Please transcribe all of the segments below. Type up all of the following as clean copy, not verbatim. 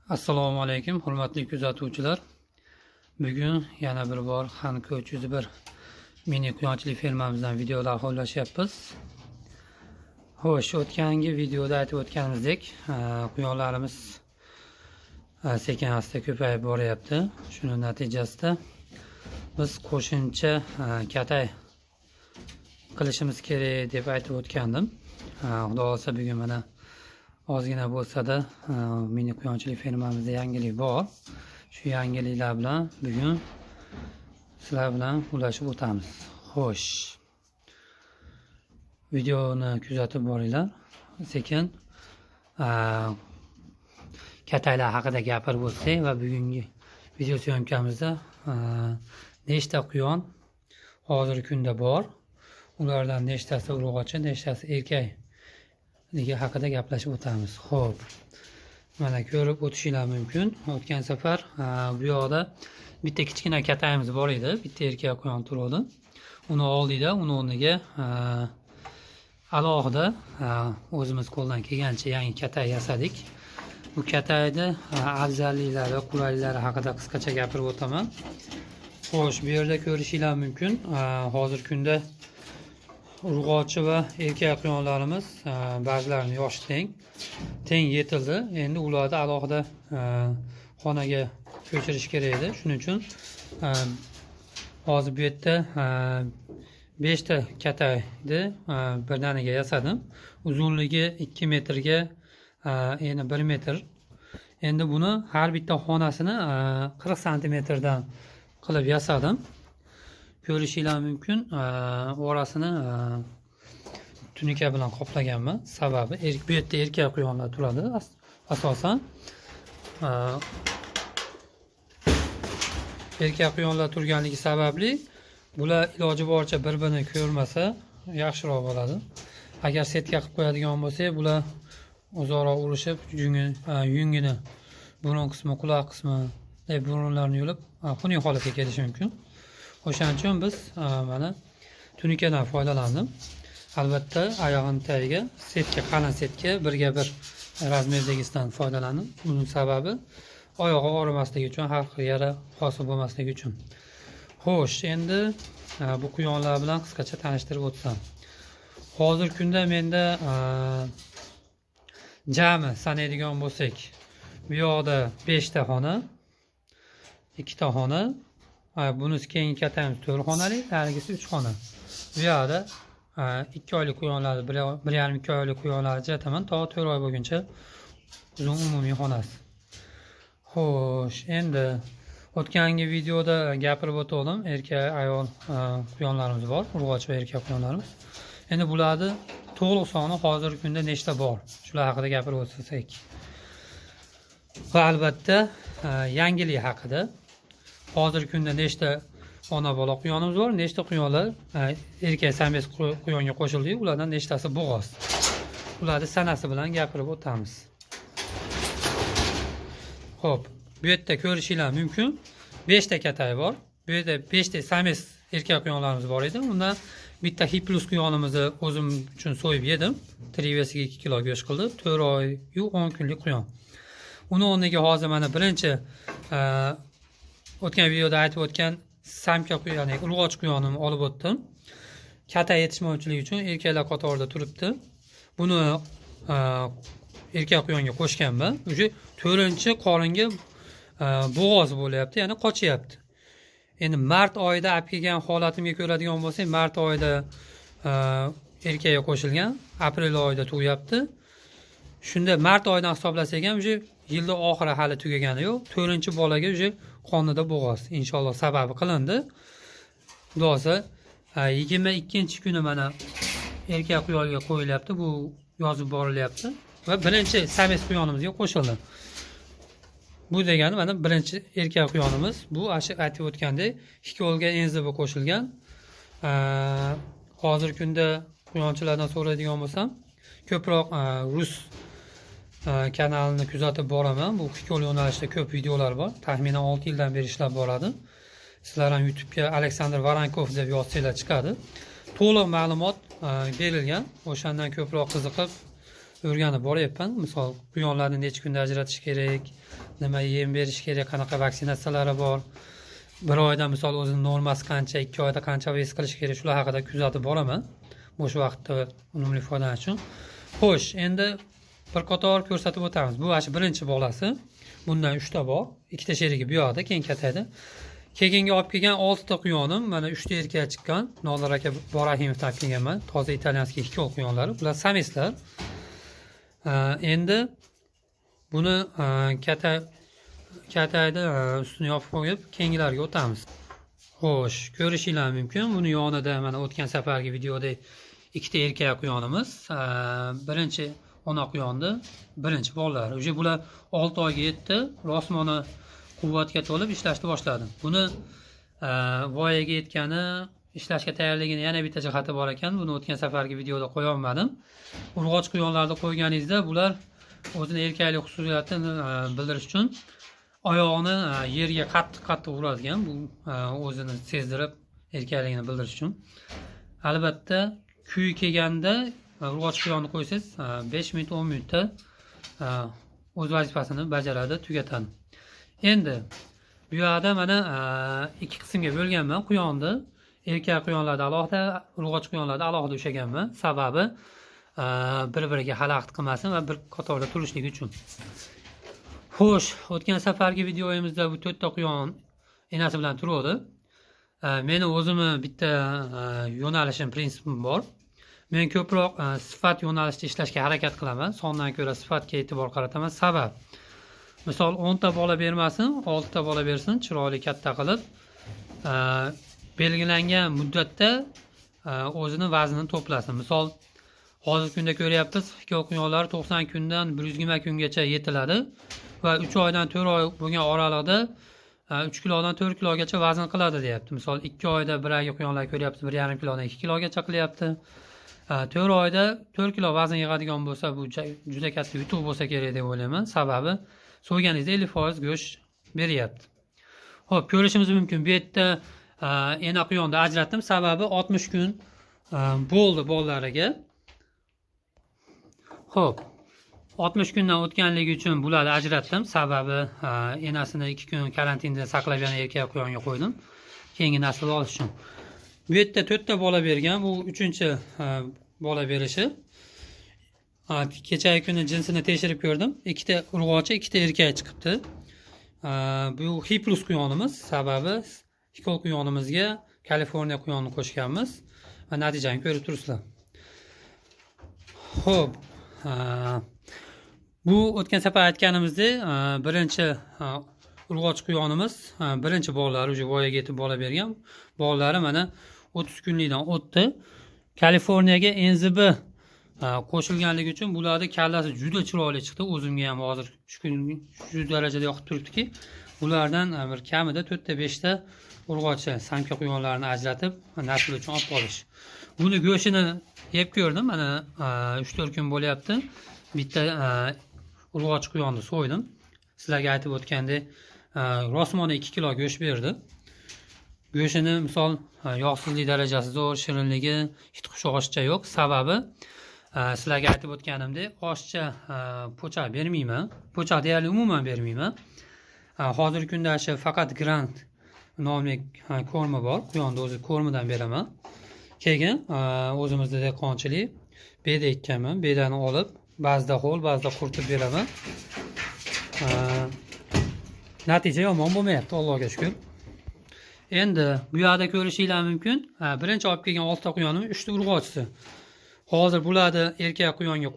Assalomu alaykum, hurmatli kuzatuvchilar. Bugun yana bir bor Hanko 301 mini quyonchilik fermamizdan videolar qo'llashyapmiz. Xo'sh, o'tgangi videoda aytib o'tganimizdek, quyonlarimiz sekin-asta ko'payib boryapti. Shuning natijasida biz qo'shimcha katay qilishimiz kerak deb aytib o'tgandim. Xudo xolasa bugun mana ozgina bo'lsa-da mini quyonchilik fermamizda yangilik bor. Shu yangiliklar bilan bugun sizlar bilan ulashib o'tamiz. Xo'sh. Videoni kuzatib boringlar. Sekin kataylar haqida gapirib o'tsak va bugungi video syomkamizda nechta quyon hozirgi kunda bor. Ulardan nechtasi urug'ochi, nechtasi erkak haqida gaplashib o'tamiz. Xo'p. Mana ko'rib o'tishinglar mumkin. O'tgan safar bu yoqda bitta kichkina katayimiz bor edi. Bitta erkak quyon turadi. Uni oldida, uni o'rniga alohida o'zimiz qo'ldan kelgancha yangi katay yasadik. Bu katayni afzalliklari va qulayliklari haqida qisqacha gapirib o'taman. Xo'sh, bu yerda ko'rishinglar mumkin. Hozirgi kunda urug'ochi va erkak quyonlarimiz ba'zilarini yoshi teng yetildi. Endi ularni alohida xonaga ko'chirish kerak edi. Shuning uchun hozir bu yerda 5 ta katayni birdaniga yasadim. Uzunligi 2 metrga yana 1 metr. Endi buni har bitta xonasini 40 santimetrdan qilib yasadim. Ko'rishinglar mumkin. Orasini tunika bilan qoplaganman. Sababi bu yerda erkak quyonlar turadi asosan. Erkak quyonlar turganligi sababli bular iloji boricha bir-birini ko'rmasa yaxshiroq bo'ladi. Agar setka qilib qo'yadigan bo'lsak, bular o'zaro urushib, yungini, burun qismi, quloq qismi, burunlarini yulib, xunuk holatga kelishi mumkin. O'shaning uchun biz mana tunikadan foydalandim. Albatta oyog'ini tagiga setka, qalin setka 1:1 razmerdagisidan foydalandim. Buning sababi oyog'i og'rimasligi uchun, har xil yara hosil bo'lmasligi uchun. Xo'sh, endi bu quyonlar bilan qisqacha tanishtirib o'tsam. Hozirgi kunda menda jami sanaydigan bo'lsak, bu yoqda 5 ta xona, 2 ta xona, bunisi keyingi katayimiz 4 xonali, narigisi 3 xona. Bu yoqda 2 oylik quyonlarni, 1,5-2 oylik quyonlarni ajrataman, to 4 oy bo'lguncha uzun umumiy xonasi. Xo'sh, endi o'tgangi videoda gapirib o'tdim, erkak ayol quyonlarimiz bor, urug'ochi va erkak quyonlarimiz. Endi bularni to'liq soni hozirgi kunda nechta bor? Shular haqida gapirib o'tsak. Va albatta yangilik haqida. Hozirgi kunda nechta ona bola quyonimiz bor, nechta quyonlar erkak samez quyonga qo'shildi, ulardan nechtasi bo'g'oz. Ularni sanasi bilan gapirib o'tamiz. Xo'p, bu yerda ko'rishinglar mumkin. 5 ta katay bor. Bu yerda 5 ta samez erkak quyonlarimiz bor edi. Undan bitta hiplus quyonimizni o'zim uchun so'yib yedim. Trivesiga 2 kilo go'sht qildi. 4 oy 10 kunlik quyon. Uni o'rniga hozir mana birinchi o'tgan videoda aytib o'tgan samka quyoni, urug'och quyonimni olib o'tdim. Katay yetishmovchiligi uchun erkaklar qatorida turibdi. Buni erkak quyonga qo'shganman. O'sha 4-qoringa bo'g'oz bo'lyapti, ya'ni qochyapti. Endi mart oyida olib kelgan holatimga ko'radigan bo'lsak, mart oyida erkakga qo'shilgan, aprel oyida tug'yapti. Shunda mart oyidan hisoblasak ham o'sha yilda oxiri hali tugagani yo'q. 4-bolaga o'sha qonida bo'g'oz inshaalloh sababi qilindi. Xudosa 22-kuni mana erkak quyonga qo'yilyapti, bu yozib borilyapti va birinchi samez quyonimizga qo'shildi. Bu degani mana birinchi erkak quyonimiz. Bu aytib o'tgandek Hikolga enzibi qo'shilgan. Hozirgi kunda quyonchilardan so'raydigan bo'lsam, ko'proq rus kanalini kuzatib boraman. Bu Hikol yo'nalishida ko'p videolar bor. Taxminan 6 yildan beri ishlab boradi. Sizlar ham YouTube'ga Aleksandr Varankov deb yozsanglar chiqadi. To'liq ma'lumot berilgan. O'shandan ko'proq qiziqib o'rganib boryapman. Misol quyonlarni necha kunda ajratish kerak, nima yem berish kerak, qanaqa vaksinatsiyalari bor. Bir oyda misol o'zining normasi qancha, 2 oyda qancha vez qilish kerak, shular haqida kuzatib boraman. Bo'sh vaqtda unumli foydalanish uchun. Xo'sh, endi bir qator ko'rsatib o'tamiz. Bu ashi birinchi bolasi. Bundan 3 ta bor. 2 ta sherigi bu yoqda, keyin kataydi. Keyingi olib kelgan 6 ta quyonim, mana 3 ta erkak chiqqan. Nodir aka Borahimovdan olib kelganman. Toza italyanskiy ikki quyonlari. Bular sameslar. Endi buni katayda ustini yopib qo'yib, keyingilarga o'tamiz. Xo'sh, ko'rishinglar mumkin. Buni yonida mana o'tgan safargi videoda 2 ta erkak quyonimiz. Birinchi ona quyonni, birinchi bolalar. Uje bular 6 oyga yetdi. Rosmoni quvvatga to'lib ishlashni boshladim. Buni voyaga yetgani, ishlashga tayyorligini yana bitta jihati bor ekan. Buni o'tgan safargi videoda qo'ya olmadim. Urg'och quyonlarni qo'yganingizda bular o'zining erkaklik xususiyatini bildirish uchun oyog'ini yerga qattiq uradigan. Bu o'zini sezdirib erkakligini bildirish uchun. Albatta, kuy kelganda urg'och quyonni qo'ysangiz 5 minut 10 minutda o'z vazifasini bajaradi, tugatadi. Endi bu yerda mana ikki qismga bo'lganman quyonni. Erkak quyonlarda alohida, urg'och quyonlarda alohida ushlaganman. Sababi bir-biriga xalaqit qilmasin va bir qatorda turishligi uchun. Xo'sh, o'tgan safargi videoyimizda bu 4 ta quyon enasi bilan turadi. Meni o'zimni bitta yo'nalishim, prinsipim bor. Men ko'proq sifat yo'nalishida ishlashga harakat qilaman. Sondan ko'ra sifatga e'tibor qarataman. Sabab, misol 10 ta bola bermasin, 6 ta bola bersin, chiroyli katta qilib, belgilangan muddatda o'zini vaznini to'plasin. Misol, hozirgi kunda ko'ryapmiz, ikki quyonlar 90 kundan 120 kungacha yetiladi va 3 oydan 4 oy bo'lgan oraliqda 3 kilodan 4 kilogacha vazn qiladi deyapti. Misol 2 oyda bir oyga quyonlar ko'ryapmiz, 1,5 kilodan 2 kilogacha qilyapti. 4 oyda 4 kilo vazn yig'adigan bo'lsa, bu juda katta yutuq bo'lsa kerak deb o'ylayman. Sababi, so'yganingizda 50% go'sht beryapti. Xo'p, ko'rishimiz mumkin. Bu yerda ena quyonni ajratdim. Sababi 60 kun bo'ldi bolalariga. Xo'p, 60 kundan o'tganligi uchun bularni ajratdim. Sababi enasini 2 kun karantinda saqlab yana erkak quyonga qo'ydim. Keyingi nasl olish uchun. Bu yerda 4 ta bola bergan. Bu 3-chi bola berishi. Kechagi kuni jinsini tekshirib ko'rdim. 2 ta urg'ochi, 2 ta erkak chiqibdi. Bu Hiplus quyonimiz. Sababi ikki quyonimizga Kaliforniya quyonini qo'shganmiz va natijani ko'rib turibsizlar. Xo'p, bu o'tgan safar aytganimizdek, birinchi urg'och quyonimiz, birinchi bolalari уже voyaga yetib bola bergan. Bolalari mana 30 kunlikdan o'tdi. Kaliforniyaga NZB qo'shilganligi uchun bularning kallasi juda chiroyli chiqdi. O'zimga ham hozir shu darajada yoqib turibdiki, bulardan bir kamida 4 ta 5 ta urg'ochi samka quyonlarini ajratib nasl uchun olib qolish. Buni go'shtini yeb ko'rdim. Mana 3-4 kun bo'lyapti. Bitta urg'och quyonni so'ydim. Sizlarga aytib o'tgandek, rosmoni 2 kilo go'sht berdi. Go'shtini misol yog'sizlik darajasi zo'r, shirinligi hech xushog'ishcha yo'q. Sababi, sizlarga aytib o'tganimdek, oshcha po'choq bermayman. Po'choq deyarli umuman bermayman. Hozirgi kunda faqat Grand nomli kormi bor. Quyonni o'zi kormidan beraman. Keyin o'zimizda dehqonchilik beda ekkanman. Bedani olib, ba'zida ho'l, ba'zida quritib beraman. Natija yomon bo'lmayapti, Allohga shukr. Endi bu yerda ko'rishinglar mumkin. Birinchi olib kelgan 6 ta quyonim 3 ta urg'ochisi. Hozir bularni erkak quyonga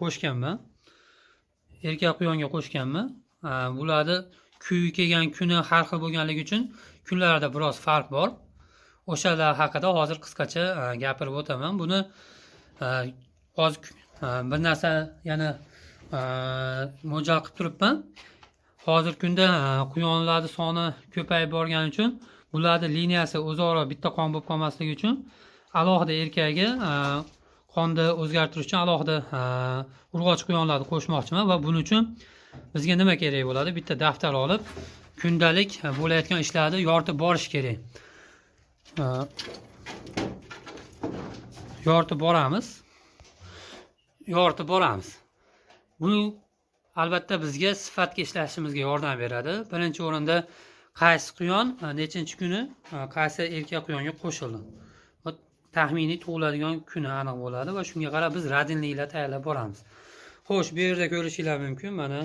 qo'shganman. Bularni kuy kelgan kuni har xil bo'lganligi uchun kunlarida biroz farq bor. O'shalar haqida hozir qisqacha gapirib o'taman. Buni hozir bir narsa yana mo'ljal qilib turibman. Hozir kunda quyonlarning soni ko'payib borgani uchun bularning liniyasi o'zaro bitta qon bo'lib qolmasligi uchun alohida erkakga qonni o'zgartirish uchun alohida urg'och quyonlarni qo'shmoqchiman va buning uchun bizga nima kerak bo'ladi? Bitta daftar olib, kundalik bo'layotgan ishlarni yoritib borish kerak. Yoritib boramiz. Bu albatta bizga sifatga ishlashimizga yordam beradi. Birinchi o'rinda qaysi quyon nechinchi kuni qaysi erkak quyonga qo'shildi. Taxminiy tug'iladigan kuni aniq bo'ladi va shunga qarab biz radinliklar tayyorlab boramiz. Xo'sh, bu yerda ko'rishingiz mumkin. Mana